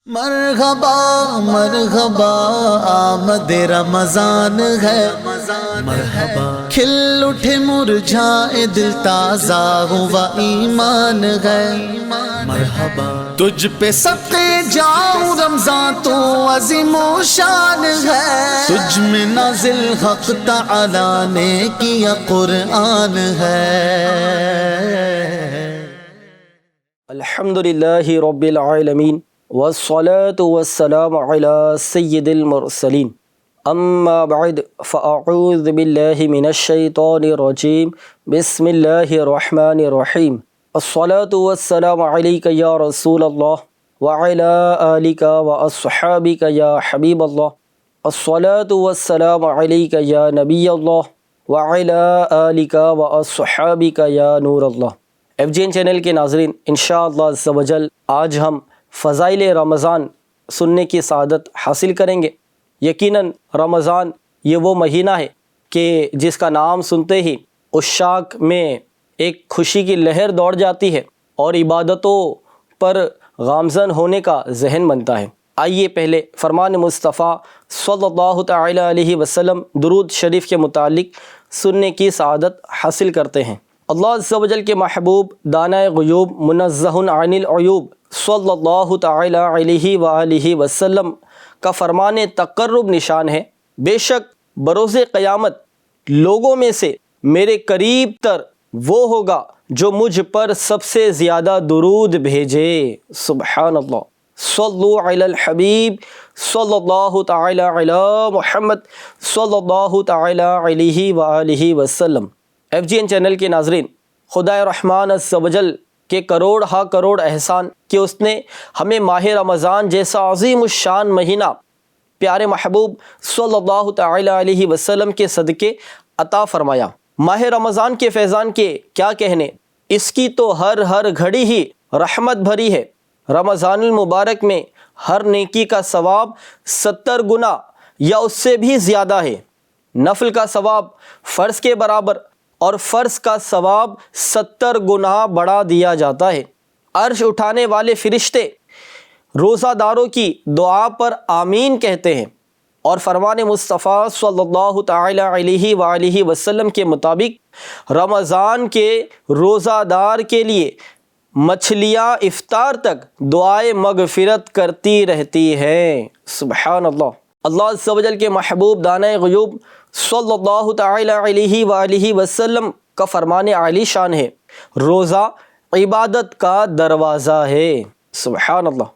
مرحبا مرحبا آمد رمضان ہے، مرحبا کھل اٹھے مرجھائے دل تازہ ہوا ایمان ہے، مرحبا تجھ پہ صدقے جاؤں رمضان تو عظیم و شان ہے، تجھ میں نازل حق تعالی نے کیا قرآن ہے۔ الحمدللہ رب العالمین والصلاة والسلام علی سید المرسلین، اما بعد فاعوذ باللہ من الشیطان الرجیم، بسم اللہ الرحمن الرحیم۔ الصلاة والسلام علیک یا رسول اللہ وعلی آلک واصحابک یا حبیب اللہ، الصلاة والسلام علیک یا نبی اللہ وعلی آلک واصحابک یا نور اللہ۔ ایف جی این چینل کے ناظرین، انشاءاللہ عز و جل آج ہم فضائل رمضان سننے کی سعادت حاصل کریں گے۔ یقیناً رمضان یہ وہ مہینہ ہے کہ جس کا نام سنتے ہی عشاق میں ایک خوشی کی لہر دوڑ جاتی ہے اور عبادتوں پر گامزن ہونے کا ذہن بنتا ہے۔ آئیے پہلے فرمان مصطفیٰ صلی اللہ تعالی علیہ وسلم درود شریف کے متعلق سننے کی سعادت حاصل کرتے ہیں۔ اللہ عز و جل کے محبوب دانہ غیوب منزہ عن العیوب صلی اللہ تعالی علیہ وآلہ وسلم کا فرمان تقرب نشان ہے، بے شک بروز قیامت لوگوں میں سے میرے قریب تر وہ ہوگا جو مجھ پر سب سے زیادہ درود بھیجے۔ سبحان اللہ، صلو علی الحبیب صلی اللہ تعالی علی محمد صلی اللہ تعالی علیہ وآلہ وسلم۔ ایف جی این چینل کے ناظرین، خدائے رحمان عز و جل کے کروڑ ہا کروڑ احسان کہ اس نے ہمیں ماہ رمضان جیسا عظیم الشان مہینہ پیارے محبوب صلی اللہ تعالی علیہ وسلم کے صدقے عطا فرمایا۔ ماہ رمضان کے فیضان کے کیا کہنے، اس کی تو ہر گھڑی ہی رحمت بھری ہے۔ رمضان المبارک میں ہر نیکی کا ثواب 70 گنا یا اس سے بھی زیادہ ہے۔ نفل کا ثواب فرض کے برابر اور فرض کا ثواب 70 گنا بڑھا دیا جاتا ہے۔ عرش اٹھانے والے فرشتے روزہ داروں کی دعا پر آمین کہتے ہیں، اور فرمان مصطفیٰ صلی اللہ تعالی علیہ وآلہ وسلم کے مطابق رمضان کے روزہ دار کے لیے مچھلیاں افطار تک دعائے مغفرت کرتی رہتی ہیں۔ سبحان اللہ۔ اللہ عز و جل کے محبوب دانہ غیوب صلی اللہ تعالی علیہ وآلہ وسلم کا فرمان عالی شان ہے، روزہ عبادت کا دروازہ ہے۔ سبحان اللہ۔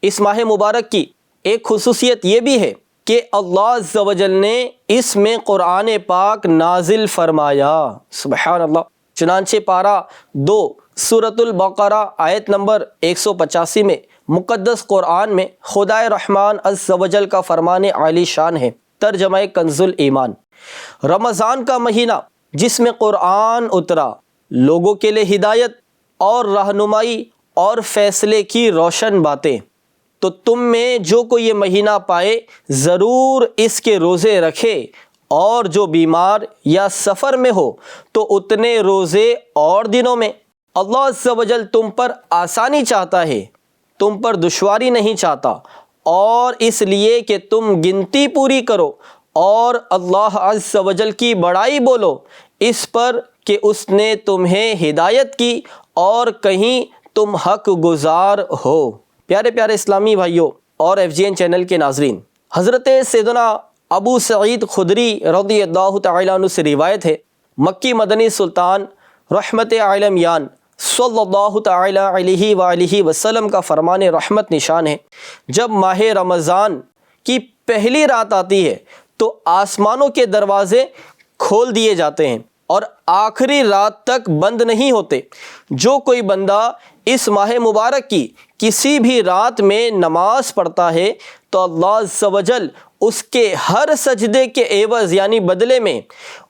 اس ماہ مبارک کی ایک خصوصیت یہ بھی ہے کہ اللہ عز و جل نے اس میں قرآن پاک نازل فرمایا۔ سبحان اللہ۔ چنانچہ پارہ 2 سورۃ البقرہ آیت نمبر 185 میں مقدس قرآن میں خدائے رحمان عز و جل کا فرمان عالی شان ہے، ترجمہ کنز الایمان۔ رمضان کا مہینہ جس میں قرآن اترا، لوگوں کے لیے ہدایت اور رہنمائی اور فیصلے کی روشن باتیں، تو تم میں جو کوئی یہ مہینہ پائے ضرور اس کے روزے رکھے، اور جو بیمار یا سفر میں ہو تو اتنے روزے اور دنوں میں۔ اللہ عز و جل تم پر آسانی چاہتا ہے، تم پر دشواری نہیں چاہتا، اور اس لیے کہ تم گنتی پوری کرو اور اللہ عز و جل کی بڑائی بولو اس پر کہ اس نے تمہیں ہدایت کی اور کہیں تم حق گزار ہو۔ پیارے پیارے اسلامی بھائیوں اور ایف جی این چینل کے ناظرین، حضرت سیدنا ابو سعید خدری رضی اللہ تعالیٰ عنہ سے روایت ہے، مکی مدنی سلطان رحمت عالمیان صلی اللہ تعالی علیہ وآلہ وسلم کا فرمان رحمت نشان ہے، جب ماہ رمضان کی پہلی رات آتی ہے تو آسمانوں کے دروازے کھول دیے جاتے ہیں اور آخری رات تک بند نہیں ہوتے۔ جو کوئی بندہ اس ماہ مبارک کی کسی بھی رات میں نماز پڑھتا ہے تو اللہ عز و جل اس کے ہر سجدے کے عوض یعنی بدلے میں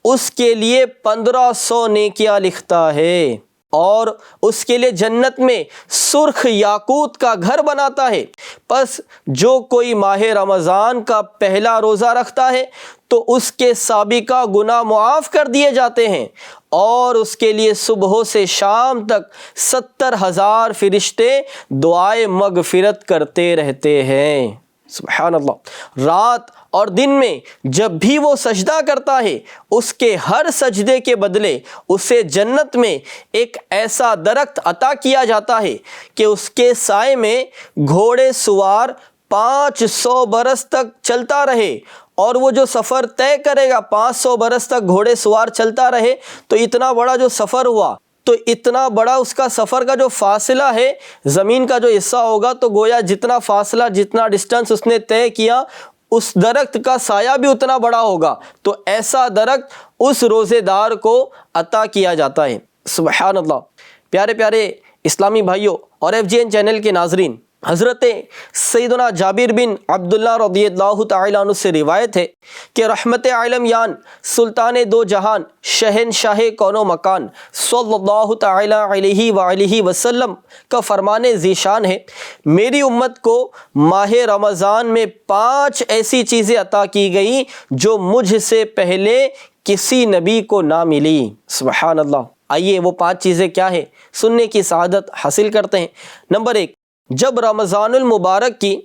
اس کے لیے 1500 نیکیاں لکھتا ہے، اور اس کے لیے جنت میں سرخ یاقوت کا گھر بناتا ہے۔ پس جو کوئی ماہ رمضان کا پہلا روزہ رکھتا ہے تو اس کے سابقہ گناہ معاف کر دیے جاتے ہیں، اور اس کے لیے صبح سے شام تک 70,000 فرشتے دعائے مغفرت کرتے رہتے ہیں۔ سبحان اللہ۔ رات اور دن میں جب بھی وہ سجدہ کرتا ہے، اس کے ہر سجدے کے بدلے اسے جنت میں ایک ایسا درخت عطا کیا جاتا ہے کہ اس کے سائے میں گھوڑے سوار 500 برس تک چلتا رہے، اور وہ جو سفر طے کرے گا 500 برس تک گھوڑے سوار چلتا رہے، تو اتنا بڑا جو سفر ہوا، تو اتنا بڑا اس کا سفر کا جو فاصلہ ہے، زمین کا جو حصہ ہوگا، تو گویا جتنا فاصلہ، جتنا ڈسٹنس اس نے طے کیا، اس درخت کا سایہ بھی اتنا بڑا ہوگا۔ تو ایسا درخت اس روزے دار کو عطا کیا جاتا ہے۔ سبحان اللہ۔ پیارے پیارے اسلامی بھائیوں اور FGN چینل کے ناظرین، حضرت سیدنا جابر بن عبداللہ رضی اللہ تعالیٰ عنہ سے روایت ہے کہ رحمت عالم یان سلطان دو جہان شہنشاہ کون و مکان صلی اللہ تعالیٰ علیہ وآلہ وسلم کا فرمان ذیشان ہے، میری امت کو ماہ رمضان میں 5 ایسی چیزیں عطا کی گئیں جو مجھ سے پہلے کسی نبی کو نہ ملی۔ سبحان اللہ۔ آئیے وہ 5 چیزیں کیا ہیں، سننے کی سعادت حاصل کرتے ہیں۔ نمبر 1، جب رمضان المبارک کی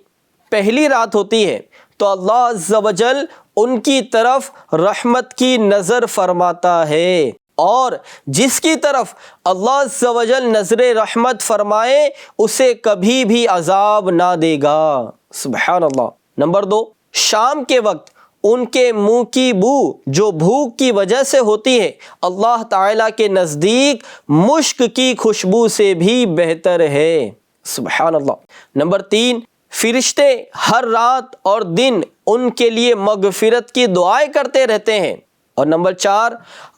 پہلی رات ہوتی ہے تو اللہ عز و جل ان کی طرف رحمت کی نظر فرماتا ہے، اور جس کی طرف اللہ عز و جل نظر رحمت فرمائے اسے کبھی بھی عذاب نہ دے گا۔ سبحان اللہ۔ نمبر 2، شام کے وقت ان کے منہ کی بو جو بھوک کی وجہ سے ہوتی ہے، اللہ تعالیٰ کے نزدیک مشک کی خوشبو سے بھی بہتر ہے۔ سبحان اللہ۔ نمبر 3، فرشتے ہر رات اور دن ان کے لیے مغفرت کی دعائیں کرتے رہتے ہیں۔ اور نمبر 4،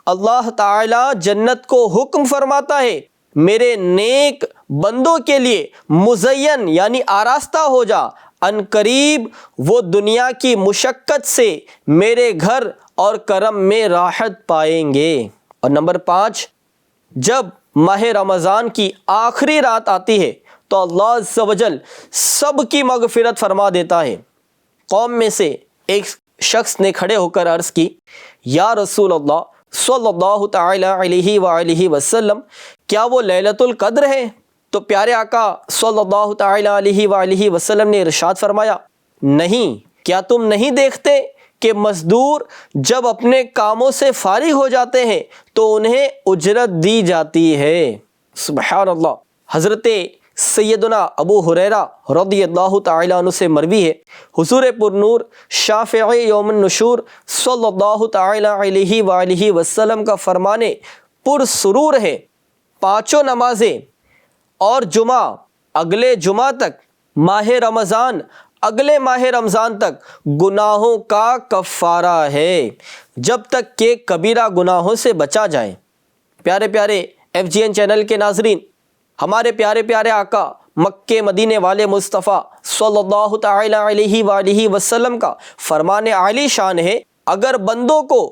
اللہ تعالیٰ جنت کو حکم فرماتا ہے، میرے نیک بندوں کے لیے مزین یعنی آراستہ ہو جا، ان قریب وہ دنیا کی مشقت سے میرے گھر اور کرم میں راحت پائیں گے۔ اور نمبر 5، جب ماہ رمضان کی آخری رات آتی ہے تو اللہ عز و جل سب کی مغفرت فرما دیتا ہے۔ قوم میں سے ایک شخص نے کھڑے ہو کر عرض کی، یا رسول اللہ صلی اللہ تعالی علیہ وآلہ وسلم، کیا وہ لیلۃ القدر ہے؟ تو پیارے آقا صلی اللہ تعالی علیہ وآلہ وسلم نے ارشاد فرمایا، نہیں، کیا تم نہیں دیکھتے کہ مزدور جب اپنے کاموں سے فارغ ہو جاتے ہیں تو انہیں اجرت دی جاتی ہے۔ سبحان اللہ۔ حضرت سیدنا ابو ہریرہ رضی اللہ تعالیٰ عنہ سے مروی ہے، حضور پرنور شافع یوم النشور صلی اللہ تعالیٰ علیہ وآلہ وسلم کا فرمانے پر سرور ہے، 5 نمازیں اور جمعہ اگلے جمعہ تک، ماہ رمضان اگلے ماہ رمضان تک گناہوں کا کفارہ ہے، جب تک کہ کبیرہ گناہوں سے بچا جائے۔ پیارے پیارے FGN چینل کے ناظرین، ہمارے پیارے پیارے آقا مکے مدینے والے مصطفیٰ صلی اللہ تعالی علیہ وآلہ وسلم کا فرمان عالی شان ہے، اگر بندوں کو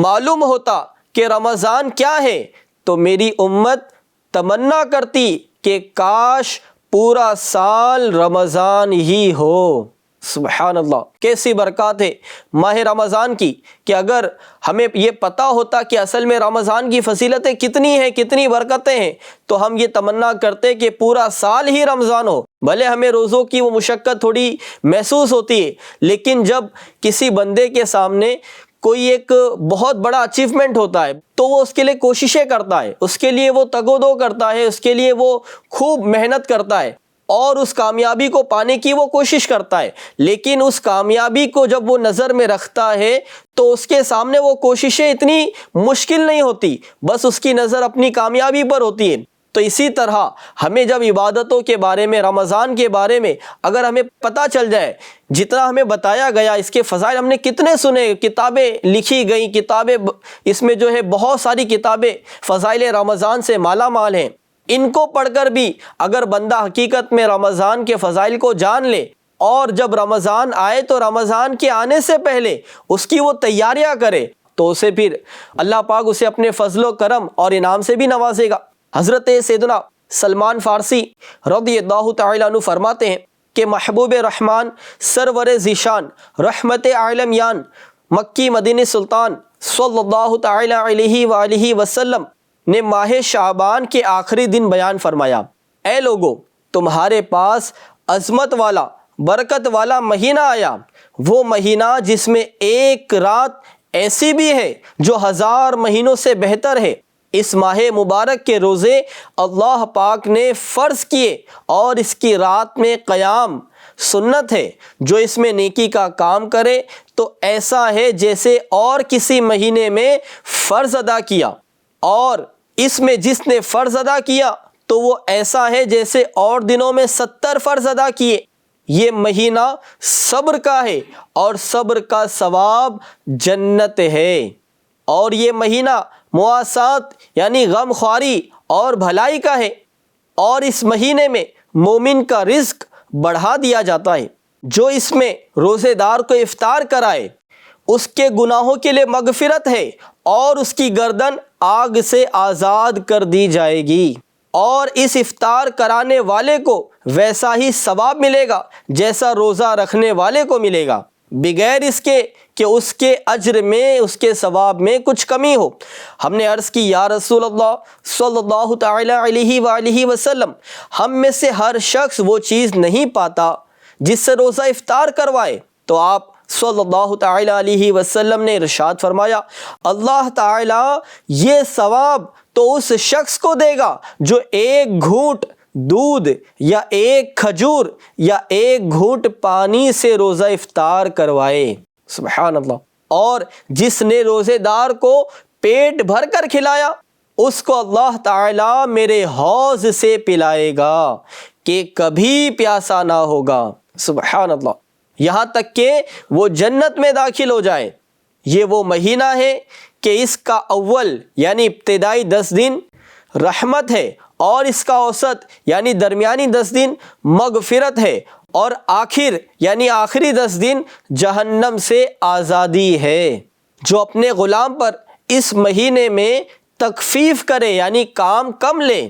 معلوم ہوتا کہ رمضان کیا ہے تو میری امت تمنا کرتی کہ کاش پورا سال رمضان ہی ہو۔ سبحان اللہ۔ کیسی برکات ہے ماہ رمضان کی، کہ اگر ہمیں یہ پتہ ہوتا کہ اصل میں رمضان کی فضیلتیں کتنی ہیں، کتنی برکتیں ہیں، تو ہم یہ تمنا کرتے کہ پورا سال ہی رمضان ہو۔ بھلے ہمیں روزوں کی وہ مشقت تھوڑی محسوس ہوتی ہے، لیکن جب کسی بندے کے سامنے کوئی ایک بہت بڑا اچیومنٹ ہوتا ہے تو وہ اس کے لیے کوششیں کرتا ہے، اس کے لیے وہ تگ و دو کرتا ہے، اس کے لیے وہ خوب محنت کرتا ہے اور اس کامیابی کو پانے کی وہ کوشش کرتا ہے، لیکن اس کامیابی کو جب وہ نظر میں رکھتا ہے تو اس کے سامنے وہ کوششیں اتنی مشکل نہیں ہوتی، بس اس کی نظر اپنی کامیابی پر ہوتی ہے۔ تو اسی طرح ہمیں جب عبادتوں کے بارے میں، رمضان کے بارے میں اگر ہمیں پتہ چل جائے، جتنا ہمیں بتایا گیا، اس کے فضائل ہم نے کتنے سنے، کتابیں لکھی گئیں، کتابیں اس میں جو ہے بہت ساری کتابیں فضائل رمضان سے مالا مال ہیں، ان کو پڑھ کر بھی اگر بندہ حقیقت میں رمضان کے فضائل کو جان لے، اور جب رمضان آئے تو رمضان کے آنے سے پہلے اس کی وہ تیاریاں کرے، تو اسے پھر اللہ پاک اسے اپنے فضل و کرم اور انعام سے بھی نوازے گا۔ حضرت سیدنا سلمان فارسی رضی اللہ تعالیٰ عنہ فرماتے ہیں کہ محبوب رحمان سرور ذیشان رحمت عالمیان مکی مدینی سلطان صلی اللہ تعالیٰ علیہ وآلہ وسلم نے ماہ شعبان کے آخری دن بیان فرمایا، اے لوگو تمہارے پاس عظمت والا برکت والا مہینہ آیا، وہ مہینہ جس میں ایک رات ایسی بھی ہے جو 1000 مہینوں سے بہتر ہے۔ اس ماہ مبارک کے روزے اللہ پاک نے فرض کیے اور اس کی رات میں قیام سنت ہے۔ جو اس میں نیکی کا کام کرے تو ایسا ہے جیسے اور کسی مہینے میں فرض ادا کیا، اور اس میں جس نے فرض ادا کیا تو وہ ایسا ہے جیسے اور دنوں میں 70 فرض ادا کیے۔ یہ مہینہ صبر کا ہے اور صبر کا ثواب جنت ہے، اور یہ مہینہ مواسات یعنی غم خواری اور بھلائی کا ہے، اور اس مہینے میں مومن کا رزق بڑھا دیا جاتا ہے۔ جو اس میں روزے دار کو افطار کرائے اس کے گناہوں کے لیے مغفرت ہے اور اس کی گردن آگ سے آزاد کر دی جائے گی، اور اس افطار کرانے والے کو ویسا ہی ثواب ملے گا جیسا روزہ رکھنے والے کو ملے گا، بغیر اس کے کہ اس کے اجر میں اس کے ثواب میں کچھ کمی ہو۔ ہم نے عرض کی یا رسول اللہ صلی اللہ تعالی علیہ وآلہ وسلم، ہم میں سے ہر شخص وہ چیز نہیں پاتا جس سے روزہ افطار کروائے، تو آپ صلی اللہ تعالی علیہ وسلم نے ارشاد فرمایا، اللہ تعالی یہ ثواب تو اس شخص کو دے گا جو ایک گھونٹ دودھ یا ایک کھجور یا ایک گھونٹ پانی سے روزہ افطار کروائے، سبحان اللہ، اور جس نے روزے دار کو پیٹ بھر کر کھلایا اس کو اللہ تعالی میرے حوض سے پلائے گا کہ کبھی پیاسا نہ ہوگا، سبحان اللہ، یہاں تک کہ وہ جنت میں داخل ہو جائے۔ یہ وہ مہینہ ہے کہ اس کا اول یعنی ابتدائی 10 دن رحمت ہے، اور اس کا اوسط یعنی درمیانی 10 دن مغفرت ہے، اور آخر یعنی آخری 10 دن جہنم سے آزادی ہے۔ جو اپنے غلام پر اس مہینے میں تخفیف کرے یعنی کام کم لے،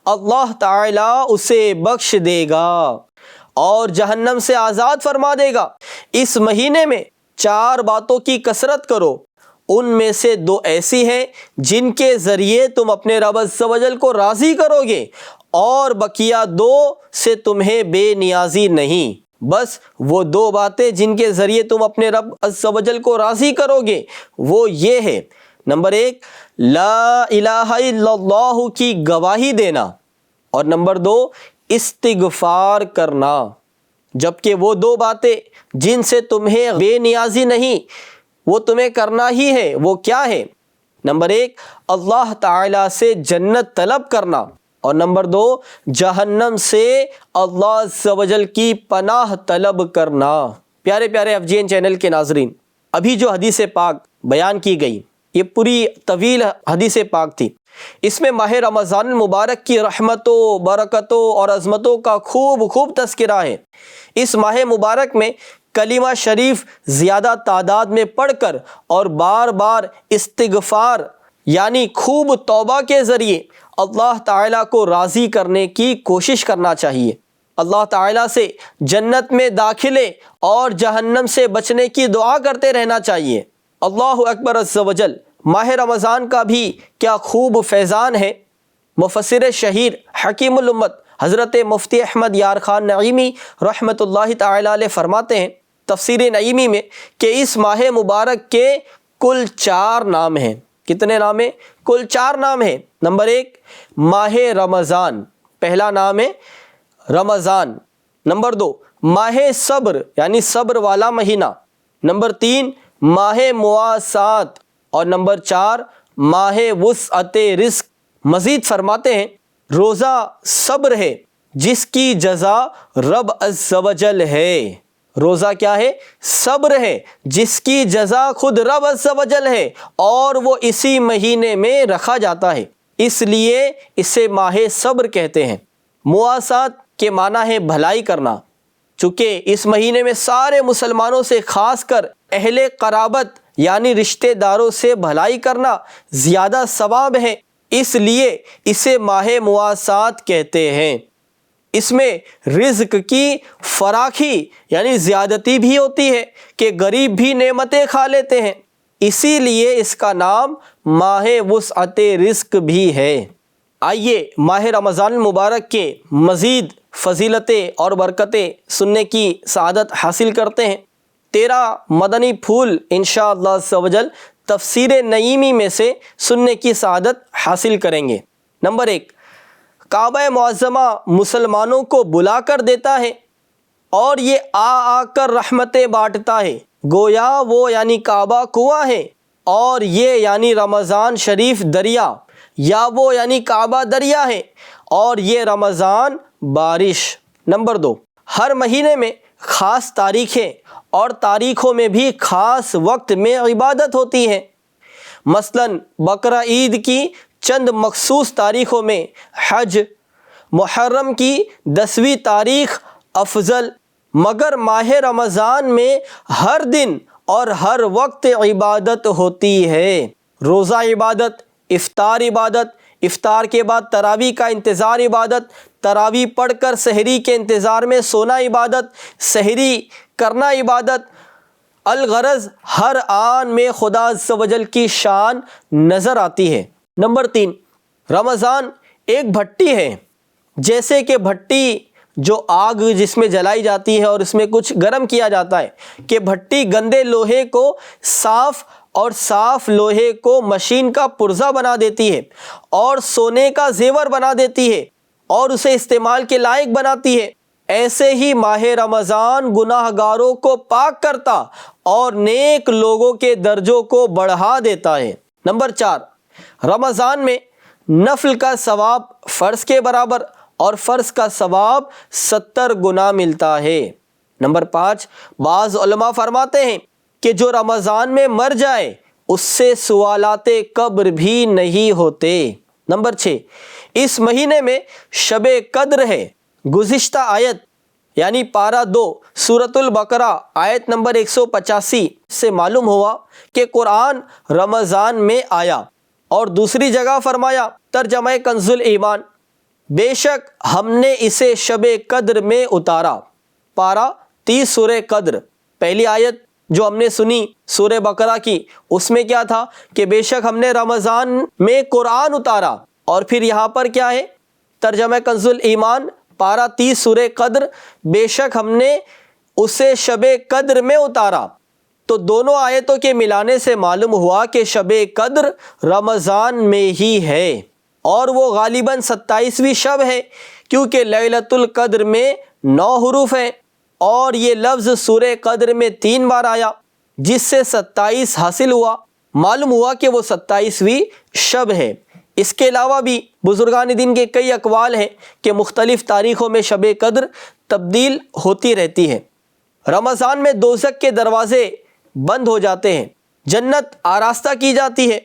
اللہ تعالی اسے بخش دے گا اور جہنم سے آزاد فرما دے گا۔ اس مہینے میں 4 باتوں کی کثرت کرو، ان میں سے 2 ایسی ہیں جن کے ذریعے تم اپنے رب عز و جل کو راضی کرو گے، اور بقیہ 2 سے تمہیں بے نیازی نہیں۔ بس وہ 2 باتیں جن کے ذریعے تم اپنے رب عز و جل کو راضی کرو گے وہ یہ ہے، نمبر 1 لا الہ الا اللہ کی گواہی دینا، اور نمبر 2 استغفار کرنا۔ جبکہ وہ 2 باتیں جن سے تمہیں بے نیازی نہیں وہ تمہیں کرنا ہی ہے، وہ کیا ہے؟ نمبر 1 اللہ تعالی سے جنت طلب کرنا، اور نمبر 2 جہنم سے اللہ عز و جل کی پناہ طلب کرنا۔ پیارے پیارے FGN چینل کے ناظرین، ابھی جو حدیث پاک بیان کی گئی یہ پوری طویل حدیث پاک تھی، اس میں ماہ رمضان المبارک کی رحمتوں، برکتوں اور عظمتوں کا خوب تذکرہ ہے۔ اس ماہ مبارک میں کلمہ شریف زیادہ تعداد میں پڑھ کر اور بار بار استغفار یعنی خوب توبہ کے ذریعے اللہ تعالیٰ کو راضی کرنے کی کوشش کرنا چاہیے۔ اللہ تعالیٰ سے جنت میں داخلے اور جہنم سے بچنے کی دعا کرتے رہنا چاہیے۔ اللہ اکبر عز و جل، ماہ رمضان کا بھی کیا خوب فیضان ہے۔ مفسر شہیر حکیم الامت حضرت مفتی احمد یار خان نعیمی رحمۃ اللہ تعالی علیہ فرماتے ہیں تفسیر نعیمی میں کہ اس ماہ مبارک کے کل 4 نام ہیں۔ کتنے نام ہیں؟ کل 4 نام ہیں۔ نمبر 1 ماہ رمضان، پہلا نام ہے رمضان۔ نمبر 2 ماہ صبر یعنی صبر والا مہینہ۔ نمبر 3 ماہ مواسات، اور نمبر 4 ماہ وسعت رزق۔ مزید فرماتے ہیں روزہ صبر ہے جس کی جزا رب عز و جل ہے۔ روزہ کیا ہے؟ صبر ہے جس کی جزا خود رب عز و جل ہے، اور وہ اسی مہینے میں رکھا جاتا ہے، اس لیے اسے ماہ صبر کہتے ہیں۔ مواسات کے معنی ہے بھلائی کرنا، چونکہ اس مہینے میں سارے مسلمانوں سے خاص کر اہل قرابت یعنی رشتہ داروں سے بھلائی کرنا زیادہ ثواب ہے۔ اس لیے اسے ماہ مواسات کہتے ہیں۔ اس میں رزق کی فراخی یعنی زیادتی بھی ہوتی ہے کہ غریب بھی نعمتیں کھا لیتے ہیں، اسی لیے اس کا نام ماہ وسعت رزق بھی ہے۔ آئیے ماہ رمضان المبارک کے مزید فضیلتیں اور برکتیں سننے کی سعادت حاصل کرتے ہیں۔ 13 مدنی پھول انشاءاللہ عز و جل تفسیر نعیمی میں سے سننے کی سعادت حاصل کریں گے۔ نمبر 1، کعبہ معظمہ مسلمانوں کو بلا کر دیتا ہے اور یہ آ کر رحمتیں بانٹتا ہے، گویا وہ یعنی کعبہ کنواں ہے اور یہ یعنی رمضان شریف دریا، یا وہ یعنی کعبہ دریا ہے اور یہ رمضان بارش۔ نمبر 2، ہر مہینے میں خاص تاریخیں اور تاریخوں میں بھی خاص وقت میں عبادت ہوتی ہے۔ مثلاً بقرہ عید کی چند مخصوص تاریخوں میں حج، محرم کی 10ویں تاریخ افضل، مگر ماہ رمضان میں ہر دن اور ہر وقت عبادت ہوتی ہے۔ روزہ عبادت، افطار عبادت، افطار کے بعد تراویح کا انتظار عبادت، تراویح پڑھ کر سحری کے انتظار میں سونا عبادت، سحری کرنا عبادت۔ الغرض ہر آن میں خدا عز و جل کی شان نظر آتی ہے۔ نمبر 3، رمضان ایک بھٹی ہے، جیسے کہ بھٹی جو آگ جس میں جلائی جاتی ہے اور اس میں کچھ گرم کیا جاتا ہے، کہ بھٹی گندے لوہے کو صاف اور صاف لوہے کو مشین کا پرزہ بنا دیتی ہے اور سونے کا زیور بنا دیتی ہے اور اسے استعمال کے لائق بناتی ہے۔ ایسے ہی ماہ رمضان گناہ گاروں کو پاک کرتا اور نیک لوگوں کے درجوں کو بڑھا دیتا ہے۔ نمبر 4، رمضان میں نفل کا ثواب فرض کے برابر اور فرض کا ثواب 70 گنا ملتا ہے۔ نمبر 5، بعض علماء فرماتے ہیں کہ جو رمضان میں مر جائے اس سے سوالات قبر بھی نہیں ہوتے۔ نمبر 6، اس مہینے میں شب قدر ہے۔ گزشتہ آیت یعنی پارہ 2 سورۃ البقرہ آیت نمبر 185 سے معلوم ہوا کہ قرآن رمضان میں آیا، اور دوسری جگہ فرمایا ترجمہ کنز الایمان، بے شک ہم نے اسے شب قدر میں اتارا۔ پارہ 30 سورہ قدر، پہلی آیت جو ہم نے سنی سورہ بقرہ کی، اس میں کیا تھا کہ بے شک ہم نے رمضان میں قرآن اتارا، اور پھر یہاں پر کیا ہے ترجمہ کنز الایمان پارہ 30 سورہ قدر، بے شک ہم نے اسے شب قدر میں اتارا۔ تو دونوں آیتوں کے ملانے سے معلوم ہوا کہ شب قدر رمضان میں ہی ہے، اور وہ غالباً 27ویں شب ہے، کیونکہ لیلۃ القدر میں 9 حروف ہیں اور یہ لفظ سورہ قدر میں 3 بار آیا، جس سے 27 حاصل ہوا۔ معلوم ہوا کہ وہ 27ویں شب ہے۔ اس کے علاوہ بھی بزرگان دین کے کئی اقوال ہیں کہ مختلف تاریخوں میں شب قدر تبدیل ہوتی رہتی ہے۔ رمضان میں دوزخ کے دروازے بند ہو جاتے ہیں، جنت آراستہ کی جاتی ہے،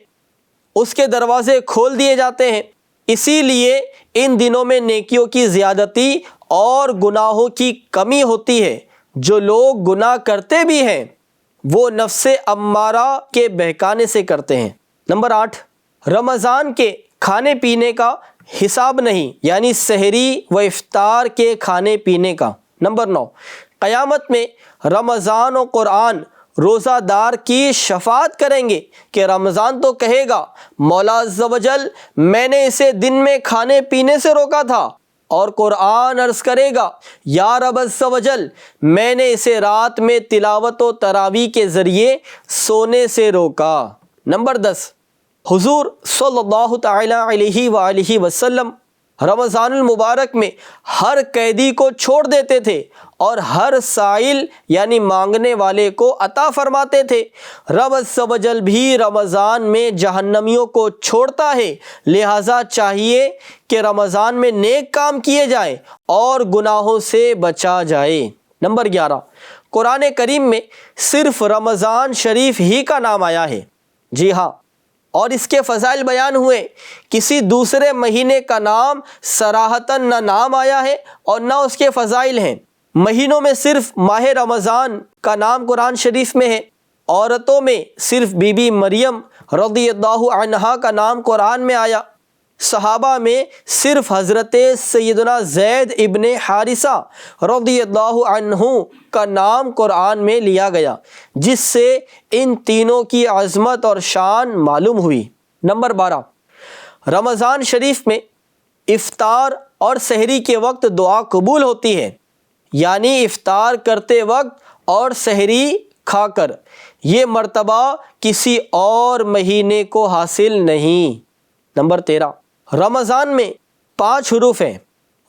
اس کے دروازے کھول دیے جاتے ہیں۔ اسی لیے ان دنوں میں نیکیوں کی زیادتی اور گناہوں کی کمی ہوتی ہے۔ جو لوگ گناہ کرتے بھی ہیں وہ نفس امارہ کے بہکانے سے کرتے ہیں۔ نمبر 8، رمضان کے کھانے پینے کا حساب نہیں، یعنی سحری و افطار کے کھانے پینے کا۔ نمبر 9، قیامت میں رمضان و قرآن روزہ دار کی شفاعت کریں گے کہ رمضان تو کہے گا مولا عز و جل میں نے اسے دن میں کھانے پینے سے روکا تھا، اور قرآن عرض کرے گا یا رب عز و جل میں نے اسے رات میں تلاوت و تراویح کے ذریعے سونے سے روکا۔ نمبر 10، حضور صلی اللہ تعالی علیہ وآلہ وسلم رمضان المبارک میں ہر قیدی کو چھوڑ دیتے تھے اور ہر سائل یعنی مانگنے والے کو عطا فرماتے تھے۔ رب عز و جل بھی رمضان میں جہنمیوں کو چھوڑتا ہے، لہٰذا چاہیے کہ رمضان میں نیک کام کیے جائیں اور گناہوں سے بچا جائے۔ نمبر 11، قرآن کریم میں صرف رمضان شریف ہی کا نام آیا ہے۔ جی ہاں، اور اس کے فضائل بیان ہوئے، کسی دوسرے مہینے کا نام صراحتاً نہ نام آیا ہے اور نہ اس کے فضائل ہیں۔ مہینوں میں صرف ماہ رمضان کا نام قرآن شریف میں ہے۔ عورتوں میں صرف بی بی مریم رضی اللہ عنہا کا نام قرآن میں آیا۔ صحابہ میں صرف حضرت سیدنا زید ابن حارثہ رضی اللہ عنہ کا نام قرآن میں لیا گیا، جس سے ان تینوں کی عظمت اور شان معلوم ہوئی۔ نمبر 12، رمضان شریف میں افطار اور سحری کے وقت دعا قبول ہوتی ہے، یعنی افطار کرتے وقت اور سحری کھا کر۔ یہ مرتبہ کسی اور مہینے کو حاصل نہیں۔ نمبر 13، رمضان میں 5 حروف ہیں،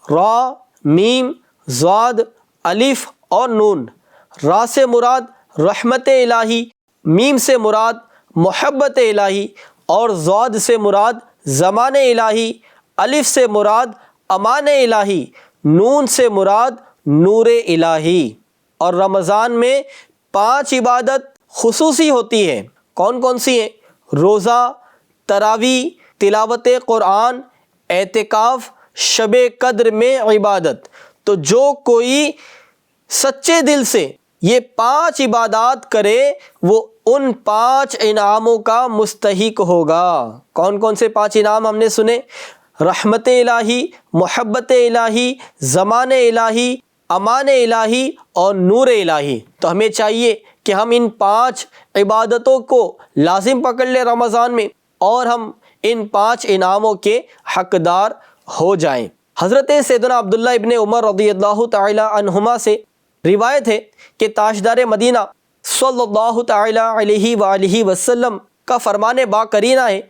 را، میم، ضاد، الف اور نون۔ را سے مراد رحمت الہی، میم سے مراد محبت الہی اور ضاد سے مراد زمان الہی، الف سے مراد امان الہی، نون سے مراد نور الہی۔ اور رمضان میں 5 عبادت خصوصی ہوتی ہیں۔ کون کون سی ہیں؟ روزہ، تراویح، تلاوت قرآن، اعتکاف، شب قدر میں عبادت۔ تو جو کوئی سچے دل سے یہ 5 عبادات کرے وہ ان 5 انعاموں کا مستحق ہوگا۔ کون کون سے 5 انعام ہم نے سنے؟ رحمت الہی، محبت الہی، زمان الہی، امان الہی اور نور الہی۔ تو ہمیں چاہیے کہ ہم ان 5 عبادتوں کو لازم پکڑ لیں رمضان میں، اور ہم ان 5 انعاموں کے حقدار ہو جائیں۔ حضرت سیدنا عبداللہ ابن عمر رضی اللہ تعالی عنہما سے روایت ہے کہ تاجدار مدینہ صلی اللہ تعالی علیہ وآلہ وسلم کا فرمان با کرینہ ہے،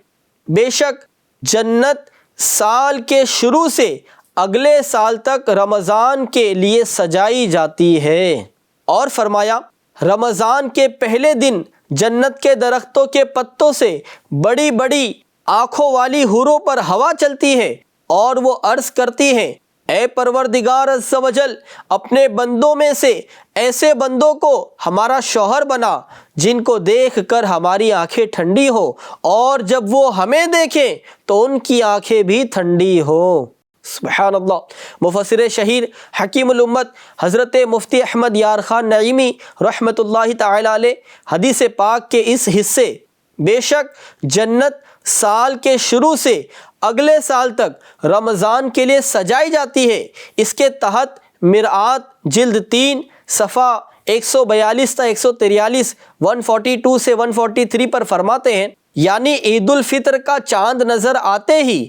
بے شک جنت سال کے شروع سے اگلے سال تک رمضان کے لیے سجائی جاتی ہے۔ اور فرمایا رمضان کے پہلے دن جنت کے درختوں کے پتوں سے بڑی بڑی آنکھوں والی حوروں پر ہوا چلتی ہے، اور وہ عرض کرتی ہیں، اے پروردگار عز و جل، اپنے بندوں میں سے ایسے بندوں کو ہمارا شوہر بنا جن کو دیکھ کر ہماری آنکھیں ٹھنڈی ہو، اور جب وہ ہمیں دیکھیں تو ان کی آنکھیں بھی ٹھنڈی ہو۔ سبحان اللہ۔ مفسر شہیر حکیم الامت حضرت مفتی احمد یار خان نعیمی رحمۃ اللہ تعالی علیہ حدیث پاک کے اس حصے بے شک جنت سال کے شروع سے اگلے سال تک رمضان کے لیے سجائی جاتی ہے، اس کے تحت مرآت جلد 3 صفحہ 142 تا 143 142 سے 143 پر فرماتے ہیں، یعنی عید الفطر کا چاند نظر آتے ہی،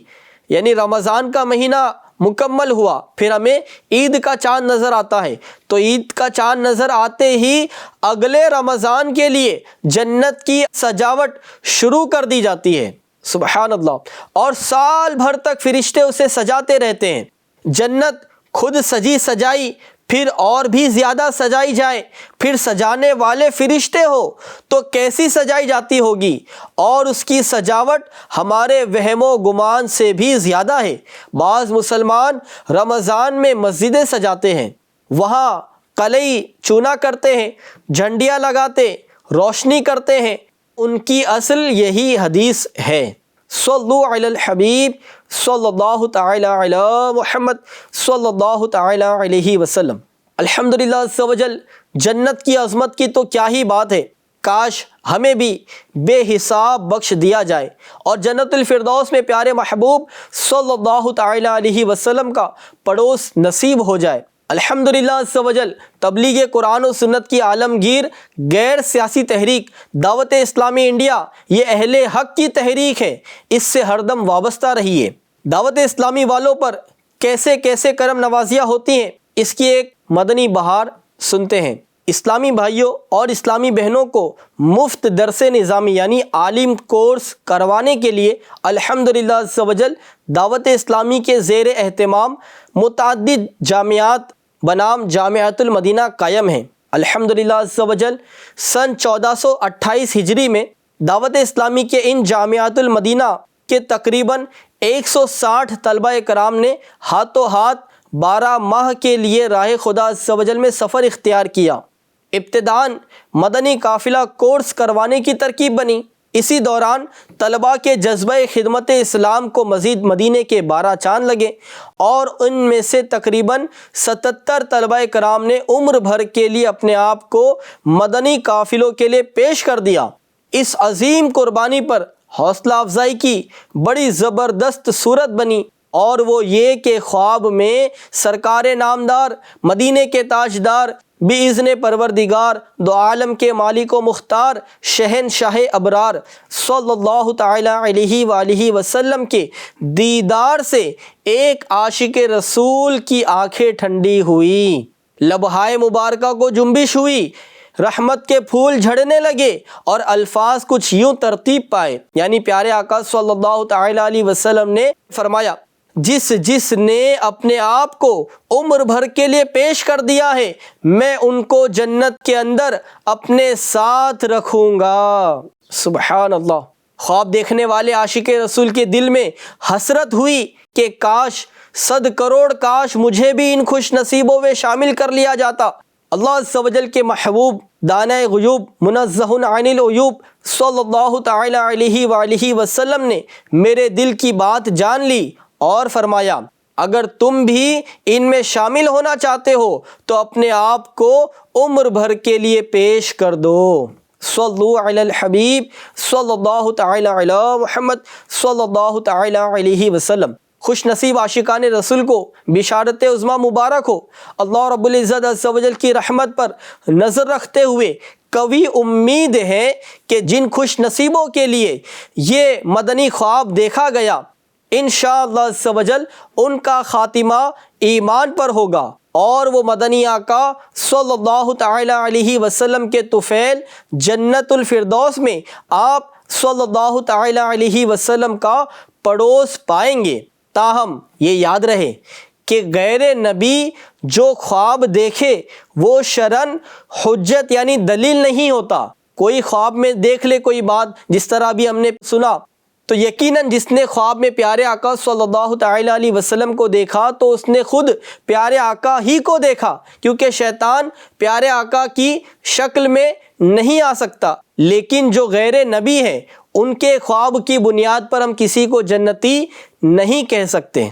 یعنی رمضان کا مہینہ مکمل ہوا پھر ہمیں عید کا چاند نظر آتا ہے، تو عید کا چاند نظر آتے ہی اگلے رمضان کے لیے جنت کی سجاوٹ شروع کر دی جاتی ہے۔ سبحان اللہ۔ اور سال بھر تک فرشتے اسے سجاتے رہتے ہیں۔ جنت خود سجی سجائی پھر اور بھی زیادہ سجائی جائے، پھر سجانے والے فرشتے ہو تو کیسی سجائی جاتی ہوگی، اور اس کی سجاوٹ ہمارے وہم و گمان سے بھی زیادہ ہے۔ بعض مسلمان رمضان میں مسجدیں سجاتے ہیں، وہاں قلعی چونا کرتے ہیں، جھنڈیاں لگاتے، روشنی کرتے ہیں، ان کی اصل یہی حدیث ہے۔ صلو علی الحبیب صلی اللہ تعالی علی محمد صلی اللہ تعالی علیہ وسلم۔ الحمدللہ عز و جل، جنت کی عظمت کی تو کیا ہی بات ہے، کاش ہمیں بھی بے حساب بخش دیا جائے اور جنت الفردوس میں پیارے محبوب صلی اللہ تعالی علیہ وسلم کا پڑوس نصیب ہو جائے۔ الحمدللہ عز و جل، تبلیغ قرآن و سنت کی عالمگیر غیر سیاسی تحریک دعوت اسلامی انڈیا یہ اہل حق کی تحریک ہے، اس سے ہر دم وابستہ رہیے۔ دعوت اسلامی والوں پر کیسے کیسے کرم نوازیاں ہوتی ہیں، اس کی ایک مدنی بہار سنتے ہیں۔ اسلامی بھائیوں اور اسلامی بہنوں کو مفت درس نظامی یعنی عالم کورس کروانے کے لیے الحمدللہ عز و جل دعوت اسلامی کے زیر اہتمام متعدد جامعات بنام جامعۃ المدینہ قائم ہیں۔ الحمدللہ عز و جل سن 1428 ہجری میں دعوت اسلامی کے ان جامعۃ المدینہ کے تقریباً 160 طلبہ کرام نے ہاتھوں ہاتھ 12 ماہ کے لیے راہ خدا عز و جل میں سفر اختیار کیا۔ ابتداً مدنی قافلہ کورس کروانے کی ترکیب بنی۔ اسی دوران طلباء کے جذبہ خدمت اسلام کو مزید مدینے کے 12 چاند لگے، اور ان میں سے تقریباً 77 طلبہ کرام نے عمر بھر کے لیے اپنے آپ کو مدنی قافلوں کے لیے پیش کر دیا۔ اس عظیم قربانی پر حوصلہ افزائی کی بڑی زبردست صورت بنی، اور وہ یہ کہ خواب میں سرکار نامدار، مدینے کے تاجدار، بِإِذْنِ پروردگار، دو عالم کے مالک و مختار، شہنشاہ ابرار صلی اللہ تعالی علیہ وآلہ وسلم کے دیدار سے ایک عاشق رسول کی آنکھیں ٹھنڈی ہوئی، لبہائے مبارکہ کو جنبش ہوئی، رحمت کے پھول جھڑنے لگے، اور الفاظ کچھ یوں ترتیب پائے، یعنی پیارے آقا صلی اللہ تعالی علیہ وسلم نے فرمایا، جس نے اپنے آپ کو عمر بھر کے لیے پیش کر دیا ہے، میں ان کو جنت کے اندر اپنے ساتھ رکھوں گا۔ سبحان اللہ۔ خواب دیکھنے والے عاشق رسول کے دل میں حسرت ہوئی کہ کاش، 100 کروڑ کاش مجھے بھی ان خوش نصیبوں میں شامل کر لیا جاتا۔ اللہ عز و جل کے محبوب، دانۂ غیوب، منزہ عن العیوب صلی اللہ تعالی علیہ وآلہ وسلم نے میرے دل کی بات جان لی اور فرمایا، اگر تم بھی ان میں شامل ہونا چاہتے ہو تو اپنے آپ کو عمر بھر کے لیے پیش کر دو۔ صلو علی الحبیب صلی اللہ تعالی علی محمد صلی اللہ تعالی علیہ وسلم۔ خوش نصیب عاشقان رسول کو بشارت عظمیٰ مبارک ہو۔ اللہ رب العزت عز و جل کی رحمت پر نظر رکھتے ہوئے قوی امید ہے کہ جن خوش نصیبوں کے لیے یہ مدنی خواب دیکھا گیا، انشاءاللہ عز و جل ان کا خاتمہ ایمان پر ہوگا، اور وہ مدنی آقا صلی اللہ تعالی علیہ وسلم کے طفیل جنت الفردوس میں آپ صلی اللہ تعالی علیہ وسلم کا پڑوس پائیں گے۔ تاہم یہ یاد رہے کہ غیر نبی جو خواب دیکھے وہ شرعاً حجت یعنی دلیل نہیں ہوتا۔ کوئی خواب میں دیکھ لے کوئی بات، جس طرح بھی ہم نے سنا، تو یقیناً جس نے خواب میں پیارے آقا صلی اللہ تعالی علیہ وسلم کو دیکھا تو اس نے خود پیارے آقا ہی کو دیکھا، کیونکہ شیطان پیارے آقا کی شکل میں نہیں آ سکتا۔ لیکن جو غیر نبی ہیں ان کے خواب کی بنیاد پر ہم کسی کو جنتی نہیں کہہ سکتے۔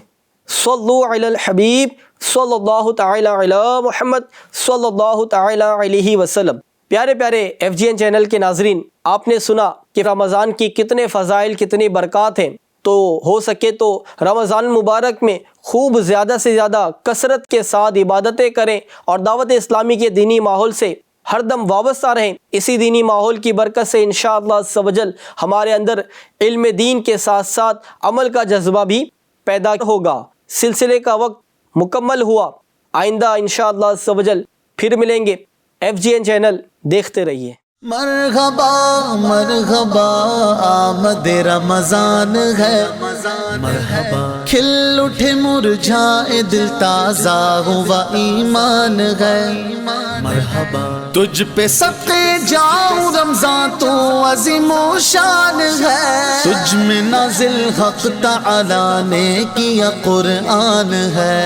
صلو علی الحبیب صلی اللہ تعالی علی محمد صلی اللہ تعالی علیہ وسلم۔ پیارے پیارے FGN چینل کے ناظرین، آپ نے سنا کہ رمضان کی کتنے فضائل، کتنی برکات ہیں، تو ہو سکے تو رمضان مبارک میں خوب زیادہ سے زیادہ کثرت کے ساتھ عبادتیں کریں اور دعوت اسلامی کے دینی ماحول سے ہر دم وابستہ رہیں۔ اسی دینی ماحول کی برکت سے انشاءاللہ عز و جل ہمارے اندر علم دین کے ساتھ ساتھ عمل کا جذبہ بھی پیدا ہوگا۔ سلسلے کا وقت مکمل ہوا، آئندہ انشاءاللہ عز و جل پھر ملیں گے۔ FGN چینل دیکھتے رہیے۔ مرحبا مرحبا آمد رمضان ہے، مرحبا کھل اٹھے مرجھائے دل تازہ ہوا ایمان ہے، مرحبا تجھ پہ صدقے جاؤں رمضان تو عظیم و شان ہے، تجھ میں نازل حق تعالی نے کیا قرآن ہے۔